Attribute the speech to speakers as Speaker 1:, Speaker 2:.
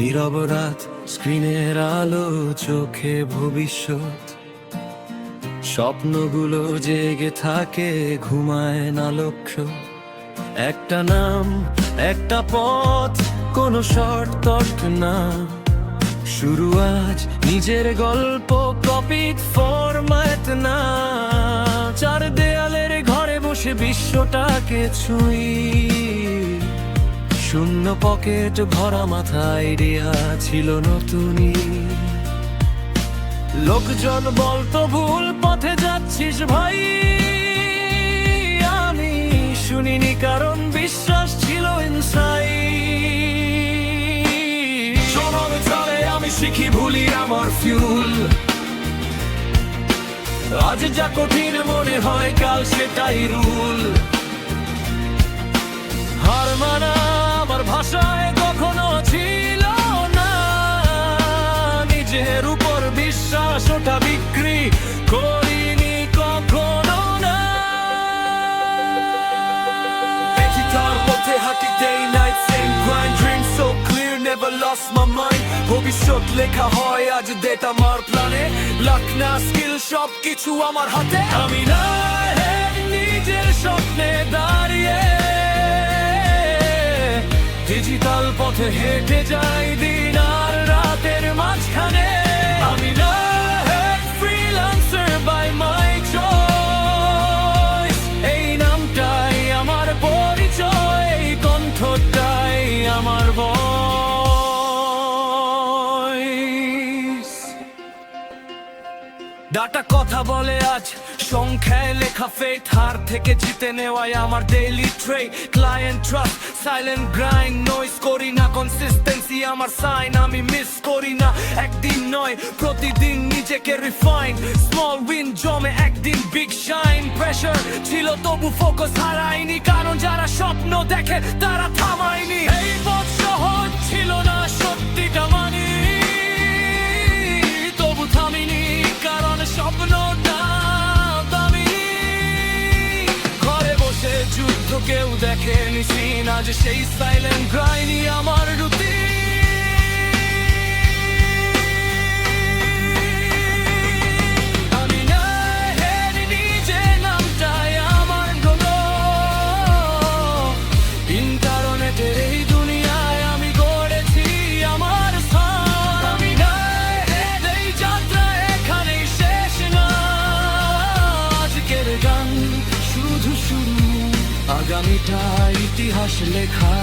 Speaker 1: নীরব রাত, স্ক্রিনের আলো, চোখে ভবিষ্যৎ। স্বপ্নগুলো জেগে থাকে, ঘুমায় না লক্ষ্য। একটা নাম, একটা পথ, কোনো শর্টকাট না। শুরু আজ, নিজের গল্প, কপিড ফরম্যাট না। চার দেয়ালের ঘরে বসে বিশ্বটাকে ছুঁই। শূন্য পকেট ভরা মাথা, আইডিয়া ছিল নতুনই। লোকজন বলতো ভুল পথে যাচ্ছিস ভাই, আমি শুনিনি কারণ বিশ্বাস ছিল ইনসাইড। সময় চলে আমি শিখি ভুলি আমার ফিউল। আজ যা কঠিন মনে হয় কাল সেটাই রুল। হার মানা আমার ভাষায় কখনো ছিল না। নিজের উপর বিশ্বাস ওটা বিক্রি করিনি কখনো না। তার পথে হাঁটি day night same grind, dream so clear never lost my mind। ভবিষ্যৎ লেখা হয় আজ ডেট আমার প্ল্যানে। লাক না স্কিল সব কিছু আমার হাতে। আমি না নিজের স্বপ্নে দাঁড়িয়ে ডিজিটাল পথে হেঁটে যাই দিন আর রাতের মাঝখানে। আমি না ফ্রিল্যান্সার বাই মাই চয়েস। এই নামটাই আমার পরিচয়, এই কণ্ঠটাই আমার ভয়েস। ডাটা কথা বলে আজ, সংখ্যায় লেখা ফেট। হার থেকে জিতে নেওয়াই আমার daily trade. Client trust, silent grind, noise করি না। কনসিস্টেন্সি আমার সাইন, আমি মিস করি না। একদিন নয় প্রতিদিন নিজেকে রিফাইন। স্মল উইন জমে একদিন বিগ শাইন। প্রেশার ছিল তবু ফোকাস হারাইনি, কারণ যারা স্বপ্ন দেখে তারা থামায়নি। এই পথ সহজ ছিল না, সত্যিটা মানি, তবু থামিনি কারণ স্বপ্নটা দামি। ঘরে বসে যুদ্ধ কেউ দেখেনি সিন, আজ সেই সাইলেন্ট গ্রাইন্ডই আমার রুটিন। আমি না নিজে নামটাই আমার গল্প। ইন্টারনেটের এই দুনিয়ায় আমি গড়েছি আমার স্থান। আমি না এই যাত্রা এখানেই শেষ না। আজকের গান শুধু শুরু, আগামীটা ইতিহাস লেখা।